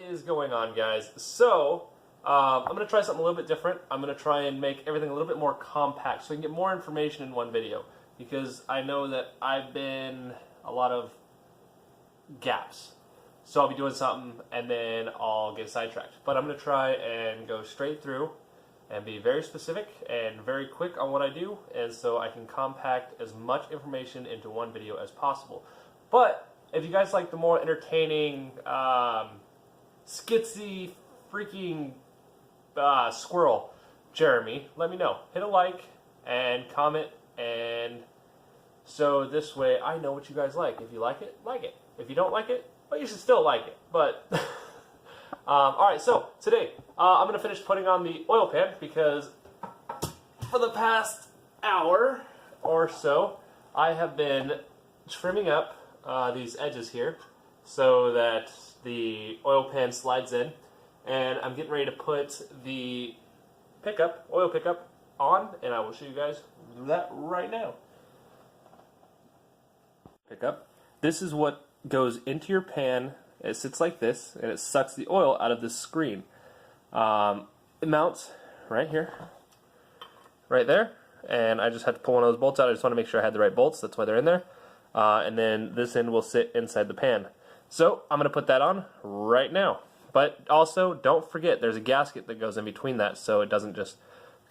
is going on, guys? So, I'm going to try something a little bit different. I'm going to try and make everything a little bit more compact so I can get more information in one video, because I know that I've been a lot of gaps. So I'll be doing something and then I'll get sidetracked. But I'm going to try and go straight through and be very specific and very quick on what I do, and so I can compact as much information into one video as possible. But if you guys like the more entertaining, skitsy, freaking squirrel Jeremy, let me know. Hit a like and comment, and so this way I know what you guys like. If you like it, like it. If you don't like it, well, you should still like it. But alright, so today I'm going to finish putting on the oil pan, because for the past hour or so I have been trimming up these edges here so that the oil pan slides in, and I'm getting ready to put the oil pickup on, and I will show you guys that right now. Pickup. This is what goes into your pan. It sits like this, and it sucks the oil out of this screen. It mounts right here, right there, and I just had to pull one of those bolts out. I just want to make sure I had the right bolts. That's why they're in there. And then this end will sit inside the pan. So I'm going to put that on right now. But also, don't forget, there's a gasket that goes in between that, so it doesn't just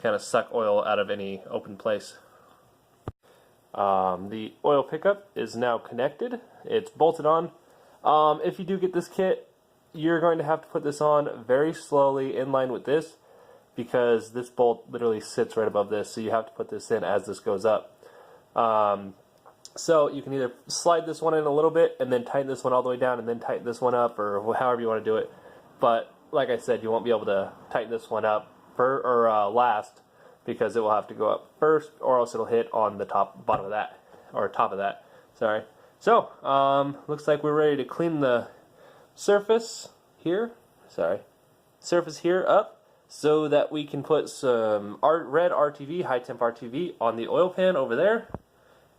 kind of suck oil out of any open place. The oil pickup is now connected. It's bolted on. If you do get this kit, you're going to have to put this on very slowly in line with this, because this bolt literally sits right above this, so you have to put this in as this goes up. So you can either slide this one in a little bit and then tighten this one all the way down and then tighten this one up, or however you want to do it. But like I said, you won't be able to tighten this one up last, because it will have to go up first, or else it'll hit on the bottom of that, or top of that. Sorry. So looks like we're ready to clean the surface here. Surface here up, so that we can put some red RTV, high temp RTV, on the oil pan over there.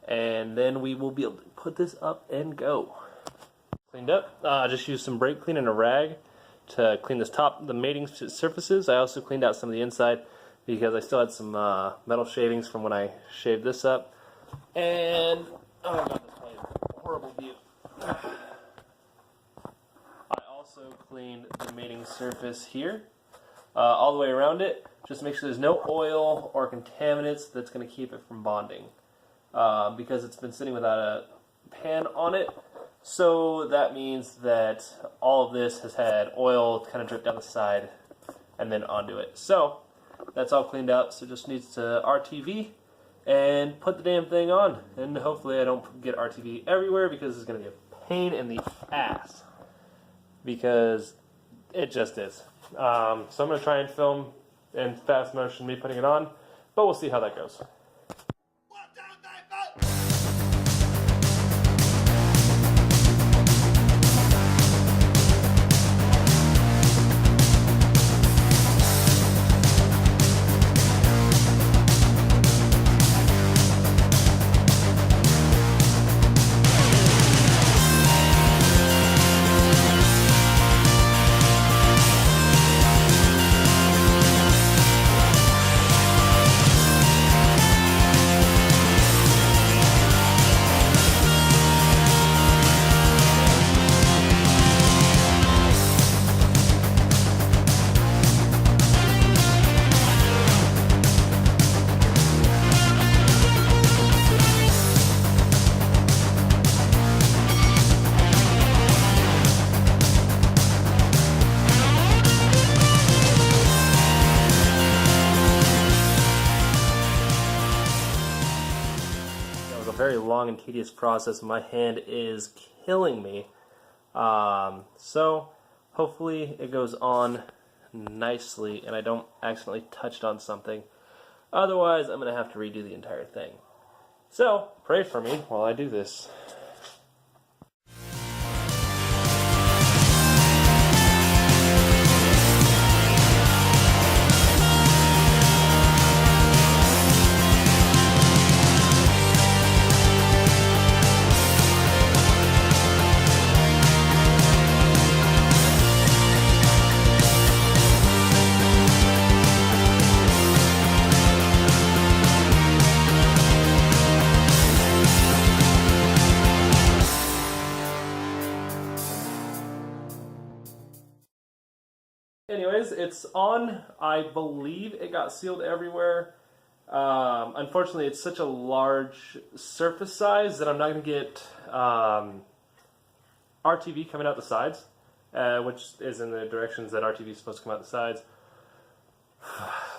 And then we will be able to put this up and go. Cleaned up. Just used some brake clean and a rag to clean the mating surfaces. I also cleaned out some of the inside, because I still had some metal shavings from when I shaved this up. And oh god, this is a horrible view. I also cleaned the mating surface here, all the way around it. Just make sure there's no oil or contaminants that's going to keep it from bonding. Because it's been sitting without a pan on it, so that means that all of this has had oil kind of drip down the side and then onto it. So that's all cleaned up, so it just needs to RTV and put the damn thing on, and hopefully I don't get RTV everywhere, because it's going to be a pain in the ass, because it just is. So I'm going to try and film in fast motion me putting it on, but we'll see how that goes. Very long and tedious process. My hand is killing me. So hopefully it goes on nicely and I don't accidentally touch on something. Otherwise, I'm going to have to redo the entire thing. So pray for me while I do this. anyways, it's on. I believe it got sealed everywhere. Unfortunately, it's such a large surface size that I'm not going to get RTV coming out the sides, which is in the directions that RTV is supposed to come out the sides,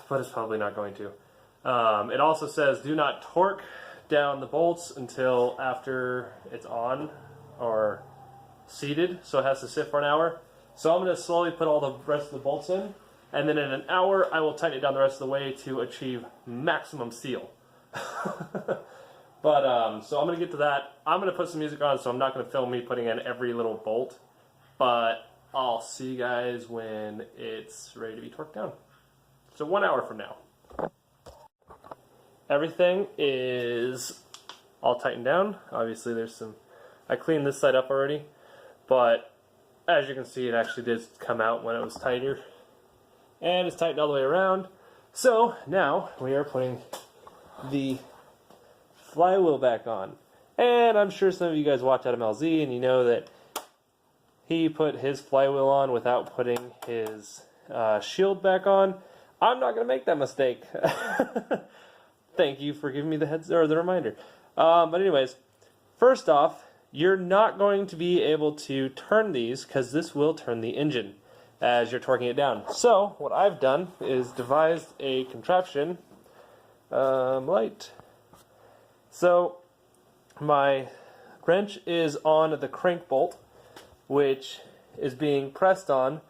but it's probably not going to. It also says do not torque down the bolts until after it's on or seated, so it has to sit for an hour. So I'm going to slowly put all the rest of the bolts in, and then in an hour I will tighten it down the rest of the way to achieve maximum seal. But so I'm going to get to that. I'm going to put some music on, so I'm not going to film me putting in every little bolt, but I'll see you guys when it's ready to be torqued down. So 1 hour from now. Everything is all tightened down. Obviously there's some, I cleaned this side up already, but as you can see it actually did come out when it was tighter. And it's tightened all the way around. So now we are putting the flywheel back on. And I'm sure some of you guys watch Adam LZ and you know that he put his flywheel on without putting his shield back on. I'm not going to make that mistake. Thank you for giving me the the reminder. But anyways, first off, you're not going to be able to turn these because this will turn the engine as you're torquing it down. So what I've done is devised a contraption. Light. So my wrench is on the crank bolt, which is being pressed on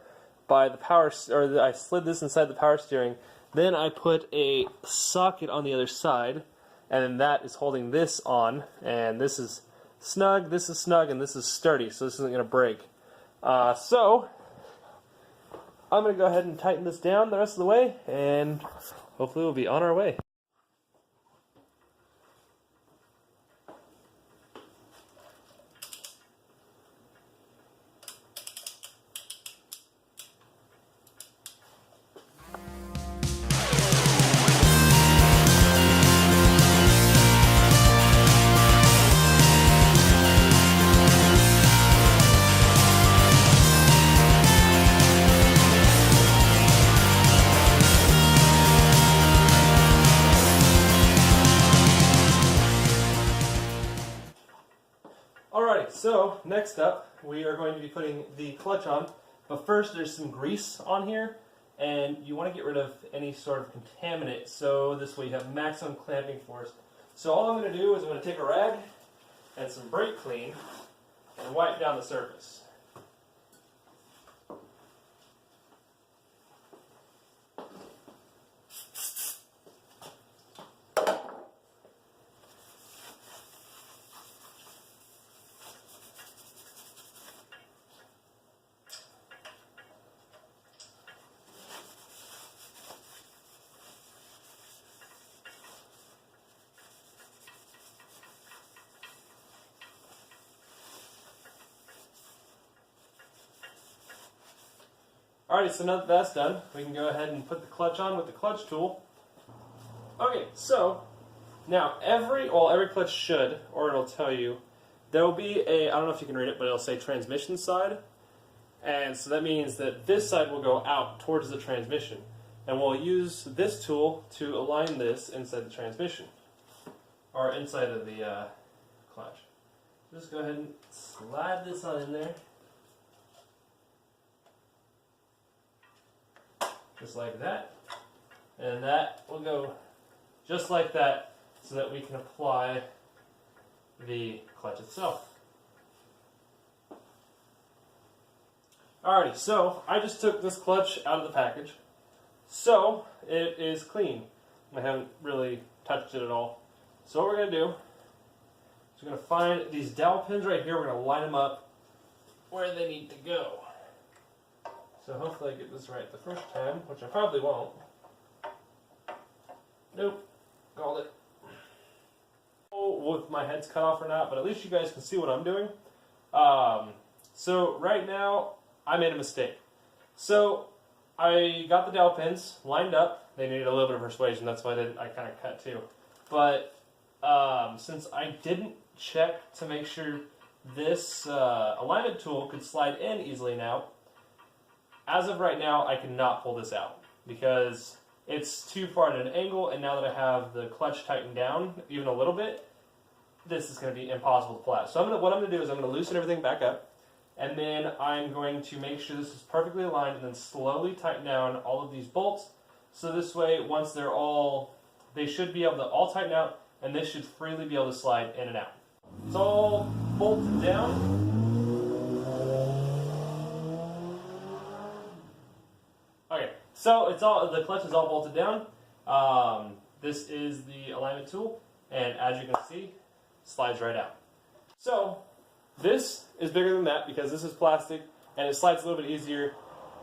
by the power, or I slid this inside the power steering. Then I put a socket on the other side, and then that is holding this on, and this is snug, and this is sturdy, so this isn't going to break. So I'm going to go ahead and tighten this down the rest of the way, and hopefully we'll be on our way. Alright, so next up we are going to be putting the clutch on, but first there's some grease on here and you want to get rid of any sort of contaminant so this way you have maximum clamping force. So all I'm going to do is I'm going to take a rag and some brake clean and wipe down the surface. Alright, so now that that's done, we can go ahead and put the clutch on with the clutch tool. Okay, so now every clutch should, or it'll tell you, there will be a, I don't know if you can read it, but it'll say transmission side. And so that means that this side will go out towards the transmission. And we'll use this tool to align this inside the transmission, or inside of the clutch. Just go ahead and slide this on in there. Just like that, and that will go just like that so that we can apply the clutch itself. Alrighty, so I just took this clutch out of the package, so it is clean. I haven't really touched it at all. So what we're going to do is we're going to find these dowel pins right here, we're going to line them up where they need to go. So hopefully I get this right the first time, which I probably won't. Nope, called it. Oh, if my head's cut off or not, but at least you guys can see what I'm doing. So right now, I made a mistake. So I got the dowel pins lined up. They needed a little bit of persuasion, that's why I kind of cut too. But since I didn't check to make sure this alignment tool could slide in easily now, as of right now, I cannot pull this out because it's too far at an angle, and now that I have the clutch tightened down even a little bit, this is going to be impossible to pull out. So what I'm going to do is I'm going to loosen everything back up, and then I'm going to make sure this is perfectly aligned and then slowly tighten down all of these bolts. So this way, once they should be able to all tighten out, and this should freely be able to slide in and out. It's all bolted down. Okay, so the clutch is all bolted down. This is the alignment tool, and as you can see, slides right out. So this is bigger than that because this is plastic and it slides a little bit easier,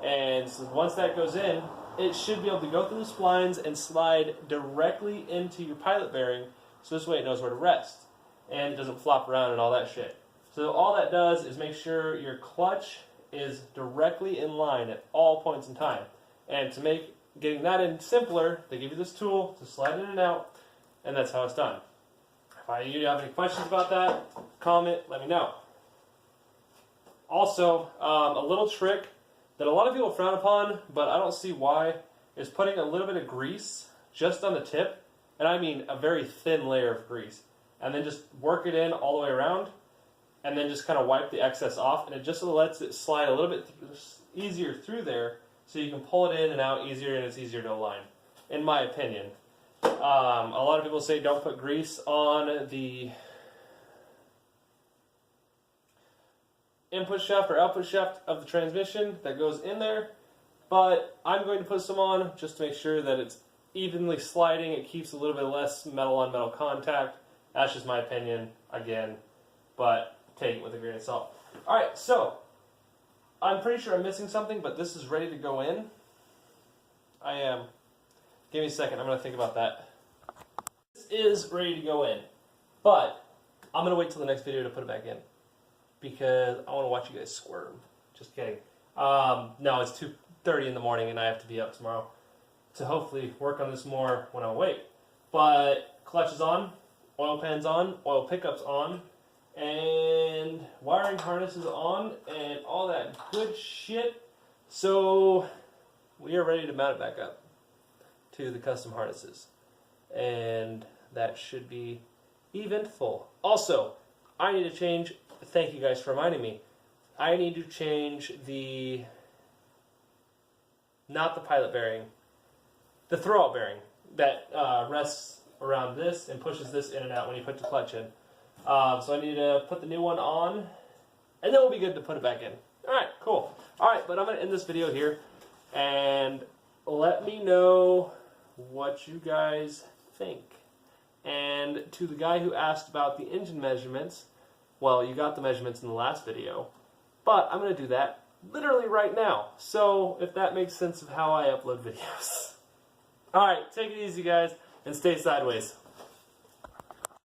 and so once that goes in, it should be able to go through the splines and slide directly into your pilot bearing, so this way it knows where to rest and it doesn't flop around and all that shit. So all that does is make sure your clutch is directly in line at all points in time. And to make getting that in simpler, they give you this tool to slide in and out, and that's how it's done. If you have any questions about that, comment, let me know. Also, a little trick that a lot of people frown upon, but I don't see why, is putting a little bit of grease just on the tip, and I mean a very thin layer of grease, and then just work it in all the way around, and then just kind of wipe the excess off, and it just lets it slide a little bit easier through there, so you can pull it in and out easier, and it's easier to align, in my opinion. A lot of people say don't put grease on the input shaft or output shaft of the transmission that goes in there, but I'm going to put some on just to make sure that it's evenly sliding. It keeps a little bit less metal on metal contact. That's just my opinion, again, but take it with a grain of salt. Alright, so I'm pretty sure I'm missing something, but this is ready to go in. I am. Give me a second, I'm going to think about that. This is ready to go in, but I'm going to wait till the next video to put it back in because I want to watch you guys squirm. Just kidding. No, it's 2:30 in the morning and I have to be up tomorrow to hopefully work on this more when I'm awake. But clutch is on, oil pan's on, oil pickup's on, and wiring harness is on, and all that good shit. So we are ready to mount it back up to the custom harnesses, and that should be eventful. Also, I need to change, thank you guys for reminding me, I need to change not the pilot bearing, the throwout bearing that rests around this and pushes this in and out when you put the clutch in. So I need to put the new one on, and then we'll be good to put it back in. Alright, cool. Alright, but I'm going to end this video here, and let me know what you guys think. And to the guy who asked about the engine measurements, well, you got the measurements in the last video, but I'm going to do that literally right now. So if that makes sense of how I upload videos. Alright, take it easy guys, and stay sideways.